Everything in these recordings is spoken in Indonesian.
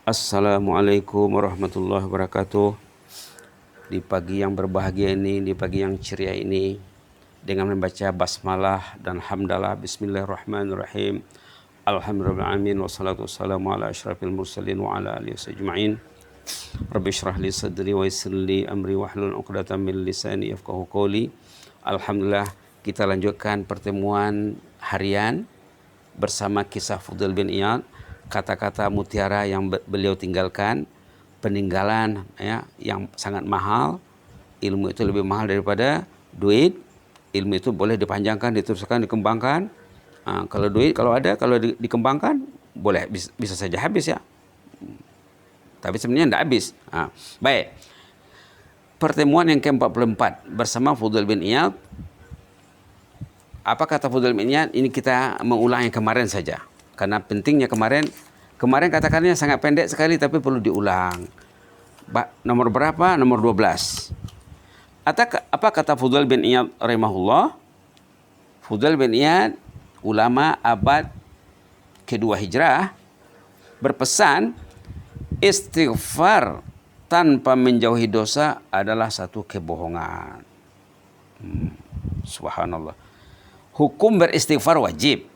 Assalamualaikum warahmatullahi wabarakatuh. Di pagi yang berbahagia ini, di pagi yang ceria ini, dengan membaca basmalah dan hamdalah, bismillahirrahmanirrahim, alhamdulillahirrahmanirrahim, wassalatu wassalamu ala asyrafil mursalin wa ala alihi sajma'in. Rabbi syrah li sadri wa yassir li amri wahlul 'uqdatam min lisani yafqahu qawli. Alhamdulillah, kita lanjutkan pertemuan harian bersama kisah Fudail bin Iyad, kata-kata mutiara yang beliau tinggalkan, peninggalan ya yang sangat mahal. Ilmu itu lebih mahal daripada duit. Ilmu itu boleh dipanjangkan, diteruskan, dikembangkan. Kalau duit, kalau ada, kalau dikembangkan boleh, bisa saja habis ya. Tapi sebenarnya tidak habis. Baik. Pertemuan yang ke-44 bersama Fudail bin Iyad. Apa kata Fudail bin Iyad? Ini kita mengulang yang kemarin saja. Karena pentingnya kemarin katakannya sangat pendek sekali tapi perlu diulang. Nomor berapa? Nomor 12. Apa kata Fudail bin Iyad rahimahullah? Fudail bin Iyad, ulama abad kedua hijrah, berpesan istighfar tanpa menjauhi dosa adalah satu kebohongan. Subhanallah. Hukum beristighfar wajib.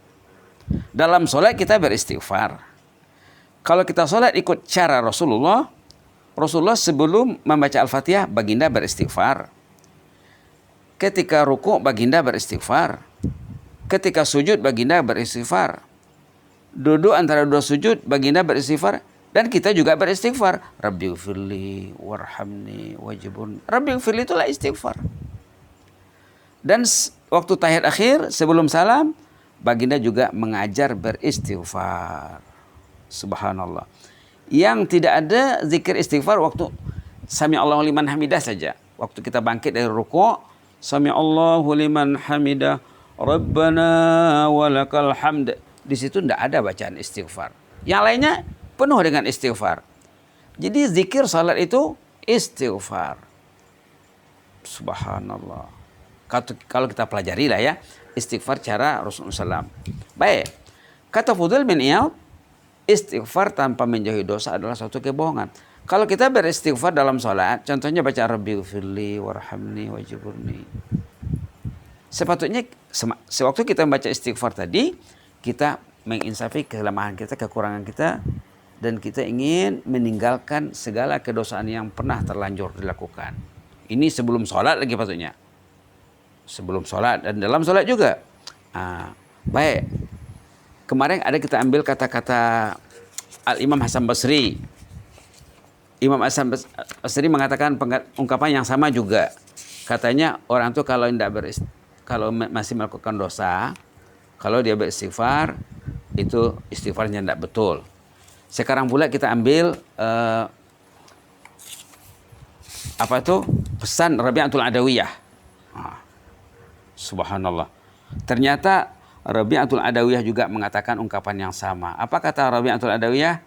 Dalam solat kita beristighfar. Kalau kita solat ikut cara Rasulullah sebelum membaca Al-Fatihah, baginda beristighfar. Ketika rukuk, baginda beristighfar. Ketika sujud, baginda beristighfar. Duduk antara dua sujud, baginda beristighfar. Dan kita juga beristighfar. Rabbighfirli warhamni wajibun. Rabbighfirli itulah istighfar. Dan waktu tahiyat akhir sebelum salam, baginda juga mengajar beristighfar. Subhanallah. Yang tidak ada zikir istighfar waktu Sami Allahu liman hamidah saja. Waktu kita bangkit dari rukuk, Sami Allahu liman hamidah, Rabbana walakal hamd. Di situ tidak ada bacaan istighfar. Yang lainnya penuh dengan istighfar. Jadi zikir salat itu istighfar. Subhanallah. Kalau kita pelajari lah ya, istighfar cara Rasulullah SAW. Baik, kata Fudail bin Iyad, istighfar tanpa menjauhi dosa adalah suatu kebohongan. Kalau kita beristighfar dalam sholat, contohnya baca Rabbighfirli warhamni wajiburni. Sepatutnya sewaktu kita membaca istighfar tadi, kita menginsafi kelemahan kita, kekurangan kita, dan kita ingin meninggalkan segala kedosaan yang pernah terlanjur dilakukan. Ini sebelum sholat lagi patutnya. Sebelum sholat dan dalam sholat juga. Baik. Kemarin ada kita ambil kata-kata Al-Imam Hasan Basri. Imam Hasan Basri mengatakan ungkapan yang sama juga. Katanya orang tuh kalau kalau masih melakukan dosa, kalau dia beristighfar, itu istighfarnya tidak betul. Sekarang pula kita ambil pesan Rabi'atul Adawiyah. Subhanallah. Ternyata Rabi'atul Adawiyah juga mengatakan ungkapan yang sama. Apa kata Rabi'atul Adawiyah?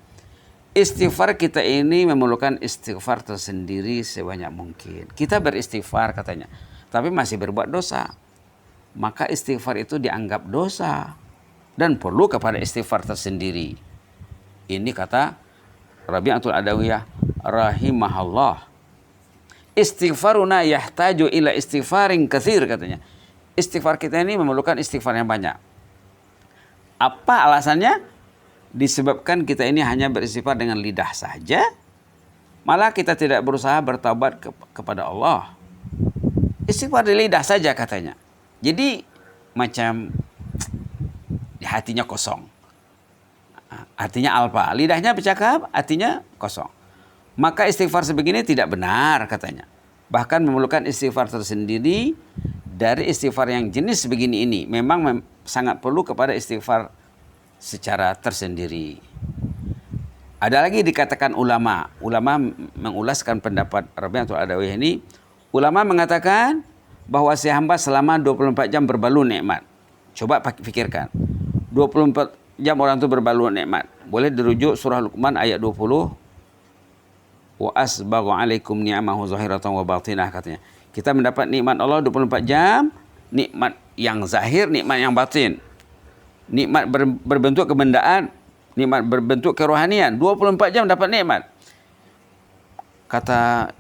Istighfar kita ini memerlukan istighfar tersendiri sebanyak mungkin. Kita beristighfar katanya, tapi masih berbuat dosa. Maka istighfar itu dianggap dosa dan perlu kepada istighfar tersendiri. Ini kata Rabi'atul Adawiyah rahimahullah. Istighfaruna yahtaju ila istighfarin katsir katanya. Istighfar kita ini memerlukan istighfar yang banyak. Apa alasannya? Disebabkan kita ini hanya beristighfar dengan lidah saja, malah kita tidak berusaha bertaubat kepada Allah. Istighfar di lidah saja katanya. Jadi macam hatinya kosong. Artinya alpa. Lidahnya bercakap, hatinya kosong. Maka istighfar sebegini tidak benar katanya. Bahkan memerlukan istighfar tersendiri dari istighfar yang jenis begini ini. Memang sangat perlu kepada istighfar secara tersendiri. Ada lagi dikatakan ulama. Ulama mengulaskan pendapat Rabi'atul Adawiyah ini. Ulama mengatakan bahwa si hamba selama 24 jam berbalu nikmat. Coba pikirkan. 24 jam orang itu berbalu nikmat. Boleh dirujuk surah Luqman ayat 20. Wa asbaghu alaikum ni'amahu zahiratan wa batinah katanya. Kita mendapat nikmat Allah 24 jam, nikmat yang zahir, nikmat yang batin. Nikmat berbentuk kebendaan, Nikmat berbentuk kerohanian. 24 jam dapat nikmat. Kata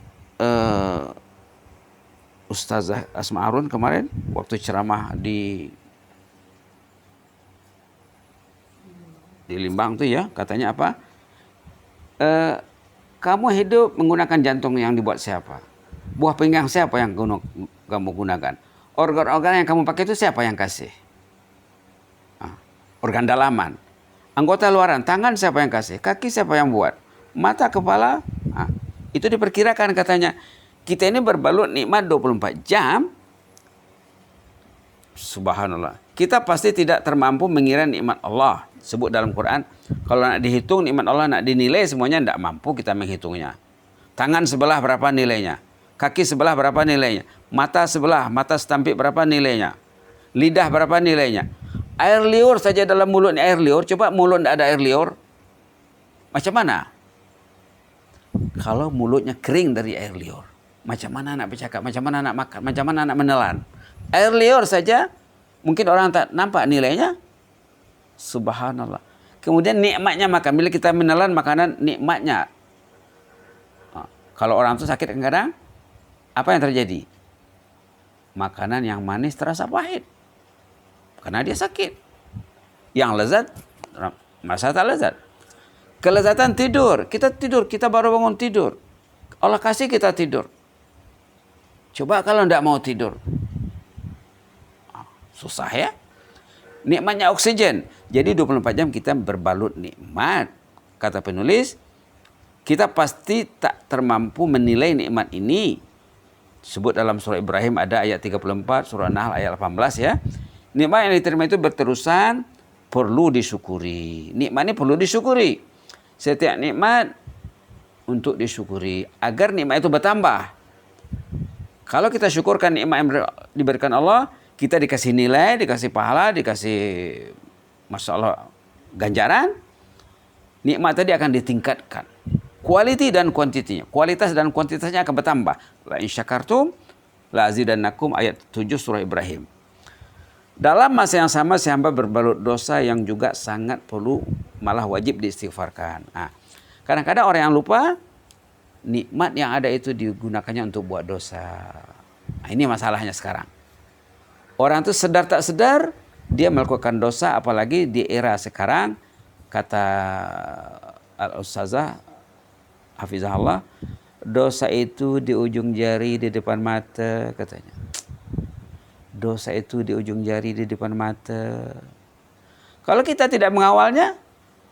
Ustazah Asma Harun kemarin waktu ceramah di Limbang tuh ya, katanya apa? Kamu hidup menggunakan jantung yang dibuat siapa? Buah pinggang siapa yang kamu gunakan? Organ-organ yang kamu pakai itu siapa yang kasih? Organ dalaman. Anggota luaran, tangan siapa yang kasih? Kaki siapa yang buat? Mata, kepala? Itu diperkirakan katanya. Kita ini berbalut nikmat 24 jam. Subhanallah. Kita pasti tidak termampu mengira nikmat Allah. Sebut dalam Quran, kalau nak dihitung nikmat Allah, nak dinilai semuanya tidak mampu kita menghitungnya. Tangan sebelah berapa nilainya? Kaki sebelah berapa nilainya? Mata sebelah, mata setampik berapa nilainya? Lidah berapa nilainya? Air liur saja dalam mulut ini air liur. Coba mulut tidak ada air liur. Macam mana? Kalau mulutnya kering dari air liur. Macam mana nak bercakap? Macam mana nak makan? Macam mana nak menelan? Air liur saja mungkin orang tak nampak nilainya. Subhanallah. Kemudian nikmatnya makan. Bila kita menelan makanan, nikmatnya. Kalau orang itu sakit kadang-kadang, apa yang terjadi? Makanan yang manis terasa pahit. Karena dia sakit. Yang lezat, masa tak lezat. Kelezatan tidur. Kita baru bangun tidur. Allah kasih kita tidur. Coba kalau tidak mau tidur. Susah ya. Nikmatnya oksigen. Jadi 24 jam kita berbalut nikmat. Kata penulis, kita pasti tak termampu menilai nikmat ini. Sebut dalam surah Ibrahim ada ayat 34, surah Nahl ayat 18 ya. Nikmat yang diterima itu berterusan, perlu disyukuri. Nikmat ini perlu disyukuri. Setiap nikmat untuk disyukuri. Agar nikmat itu bertambah. Kalau kita syukurkan nikmat yang diberikan Allah, kita dikasih nilai, dikasih pahala, dikasih Masya Allah ganjaran. Nikmat tadi akan ditingkatkan. Quality dan kuantitinya. Kualitas dan kuantitasnya akan bertambah. La in syakartum la azidannakum ayat 7 surah Ibrahim. Dalam masa yang sama si hamba berbalut dosa yang juga sangat perlu malah wajib diistighfarkan. Kadang-kadang orang yang lupa nikmat yang ada itu digunakannya untuk buat dosa. Ini masalahnya sekarang. Orang itu sedar tak sedar dia melakukan dosa, apalagi di era sekarang. Kata Al-Ustazah Hafizahullah, dosa itu di ujung jari di depan mata katanya. Dosa itu di ujung jari di depan mata. Kalau kita tidak mengawalnya,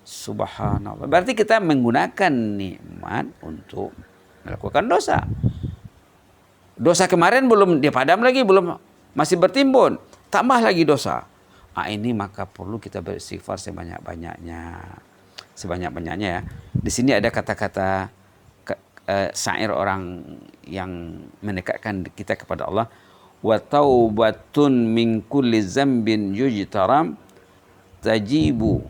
subhanallah, berarti kita menggunakan nikmat untuk melakukan dosa. Dosa kemarin belum dipadam lagi, masih bertimbun, tambah lagi dosa. Ini maka perlu kita beristighfar sebanyak-banyaknya. Sebanyak-banyaknya ya. Di sini ada kata-kata syair orang yang mendekatkan kita kepada Allah. Wa taubatun min kulli zambin yujtaram tajibu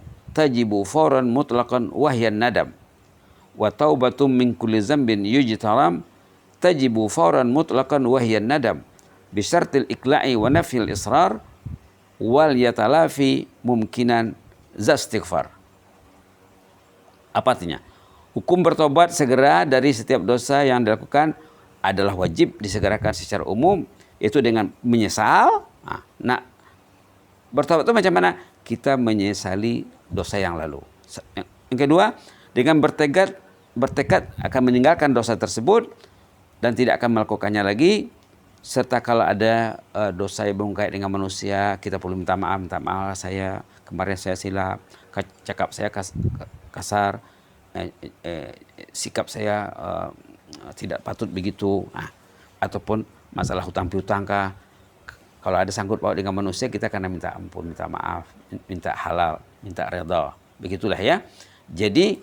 fawran mutlaqan wahyan nadam. Wa taubatun min kulli zambin yujtaram tajibu fawran mutlaqan wahyan nadam. Bisyartil ikla'i wa nafil israr wal yatalafi mumkinan zastighfar. Apa artinya? Hukum bertobat segera dari setiap dosa yang dilakukan adalah wajib disegerakan secara umum, yaitu dengan menyesal. Bertobat itu macam mana? Kita menyesali dosa yang lalu. Yang kedua, dengan bertekad akan meninggalkan dosa tersebut dan tidak akan melakukannya lagi. Serta kalau ada dosa yang berkait dengan manusia, kita perlu minta maaf saya kemarin saya silap, cakap saya kasar, sikap saya tidak patut begitu. Ataupun masalah hutang piutang kah, kalau ada sangkut paut dengan manusia, kita akan minta ampun, minta maaf, minta halal, minta redha. Begitulah ya. Jadi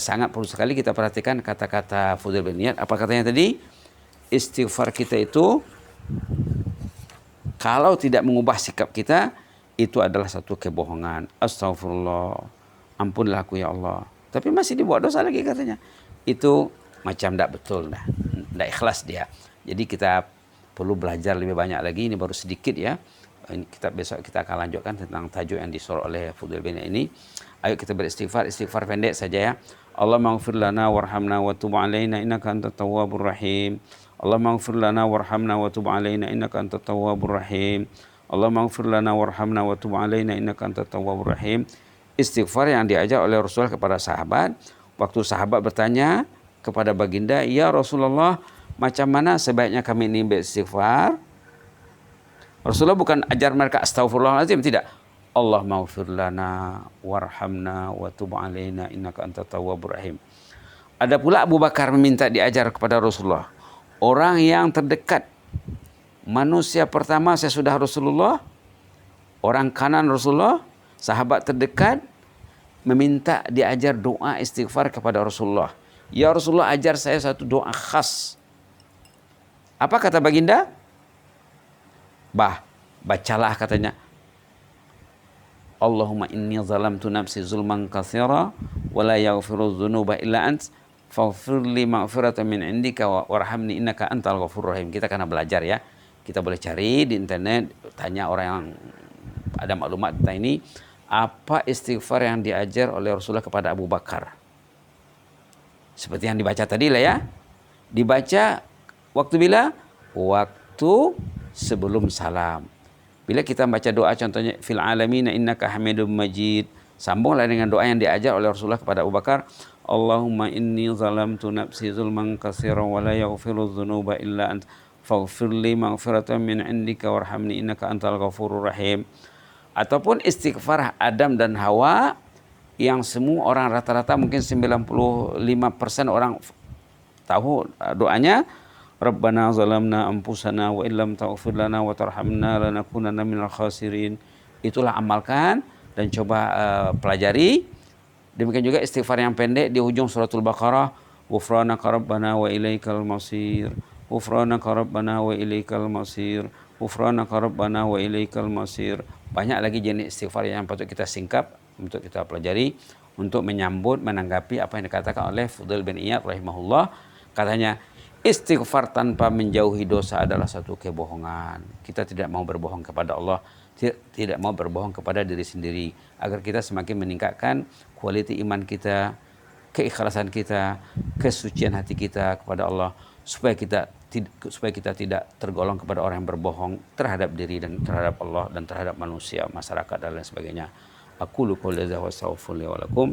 sangat perlu sekali kita perhatikan kata-kata Fudail bin Iyad. Apa katanya tadi? Istighfar kita itu kalau tidak mengubah sikap kita, itu adalah satu kebohongan. Astagfirullah, ampunlah aku ya Allah, tapi masih dibuat dosa lagi katanya. Itu macam tidak betul, tidak ikhlas dia. Jadi kita perlu belajar lebih banyak lagi. Ini baru sedikit ya Kita besok kita akan lanjutkan tentang tajuk yang disorot oleh Fudail bin Iyad ini. Ayo kita beristighfar, istighfar pendek saja ya. Allahumma ighfir lana warhamna wa tub alaina innaka antat tawwabur rahim. Allahumma ighfir lana warhamna wa tub alaina innaka antat tawwabur rahim. Allahumma ighfir lana warhamna wa tub alaina innaka antat tawwabur rahim. Istighfar yang diajar oleh Rasulullah kepada sahabat. Waktu sahabat bertanya kepada baginda, "Ya Rasulullah, macam mana sebaiknya kami ini beristighfar?" Rasulullah bukan ajar mereka astagfirullahaladzim, tidak. Allah maghfir lana warhamna wa tub alaina innaka antat tawwabur rahim. Ada pula Abu Bakar meminta diajar kepada Rasulullah. Orang yang terdekat, manusia pertama sesudah Rasulullah, orang kanan Rasulullah, sahabat terdekat, meminta diajar doa istighfar kepada Rasulullah. Ya Rasulullah, ajar saya satu doa khas. Apa kata baginda? Bacalah katanya. Allahumma inni zalamtu nafsi zulman katsira wa la yaghfiru dzunuba illa ant faghfir li maghfiratan min indika warhamni innaka antal ghafurur rahim. Kita karena belajar ya. Kita boleh cari di internet, tanya orang yang ada maklumat tentang ini, apa istighfar yang diajar oleh Rasulullah kepada Abu Bakar. Seperti yang dibaca tadi lah ya. Dibaca waktu bila? Waktu sebelum salam. Bila kita baca doa contohnya fil alamin innaka hamidum majid, sambunglah dengan doa yang diajar oleh Rasulullah kepada Abu Bakar. Allahumma inni zalamtu nafsi zulman katsiran wa la yaghfiru dzunuba illa ant faghfir li maghfiratan min indika warhamni innaka antal ghafurur rahim. Ataupun istighfar Adam dan Hawa yang semua orang rata-rata mungkin 95% orang tahu doanya. Rabbana zalamna anfusana wa illam taghfir lana wa tarhamna lanakunanna minal khasirin. Itulah amalkan dan coba pelajari. Demikian juga istighfar yang pendek di ujung suratul Baqarah. Ghufranaka rabbana wa ilaikal masir. Ghufranaka rabbana wa ilaikal masir. Ghufranaka rabbana wa ilaikal masir. Banyak lagi jenis istighfar yang patut kita singkap untuk kita pelajari untuk menyambut menanggapi apa yang dikatakan oleh Fudail bin Iyad rahimahullah. Katanya, istighfar tanpa menjauhi dosa adalah satu kebohongan. Kita tidak mau berbohong kepada Allah, tidak mau berbohong kepada diri sendiri, agar kita semakin meningkatkan kualiti iman kita, keikhlasan kita, kesucian hati kita kepada Allah, supaya kita tidak tergolong kepada orang yang berbohong terhadap diri dan terhadap Allah dan terhadap manusia, masyarakat dan lain sebagainya. Aqulu qouli hadza wa astaghfirullahi wa lakum.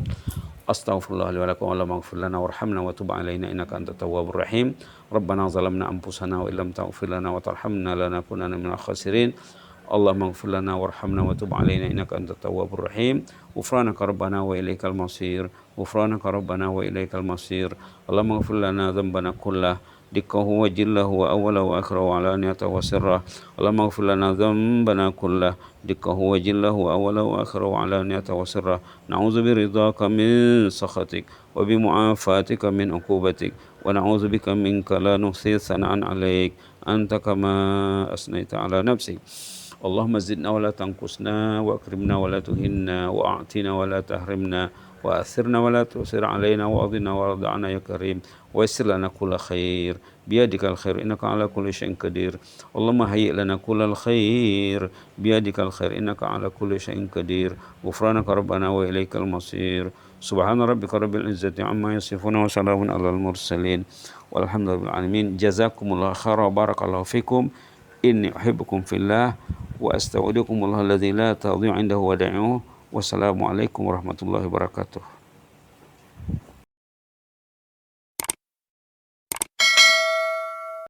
Astaghfirullah li wa lakum. Allahumma ighfir lana warhamna wa tub alaina innaka antat tawwabur rahim. Rabbana zalamna anfusana wa illam taghfir lana wa tarhamna lanakunanna minal khasirin. Allahumma ighfir lana warhamna wa tub alaina innaka antat tawwabur rahim. Ghufranaka rabbana wa ilaikal masir. Ghufranaka rabbana wa ilaikal masir. Allahumma ighfir lana dhanbana kullah دقه وجله وأوله وآخره وعلانيته وسره. اللهم اغفر لنا ذنبنا كله دقه وجله وأوله وآخره وعلانيته وسره. نعوذ برضاك من سخطك وبمعافاتك من عقوبتك ونعوذ بك منك لا نحصي ثناء عليك أنت كما أثنيت على نفسك. اللهم زدنا ولا تنقصنا وأكرمنا ولا تهنا وأعطنا ولا تحرمنا وأثرنا ولا تؤثر علينا وأرضنا وارض عنا يا كريم ويسر لنا كل خير بيدك الخير إنك على كل شيء قدير. اللهم هيئ لنا كل الخير بيدك الخير إنك على كل شيء قدير. غفرانك ربنا وإليك المصير. سبحان ربك رب العزة عما يصفون وسلام على المرسلين والحمد لله رب العالمين. جزاكم الله خيرا وبارك الله فيكم. إني أحبكم في الله وأستودعكم الله الذي لا تضيع عنده ودائعه. Wassalamualaikum warahmatullahi wabarakatuh.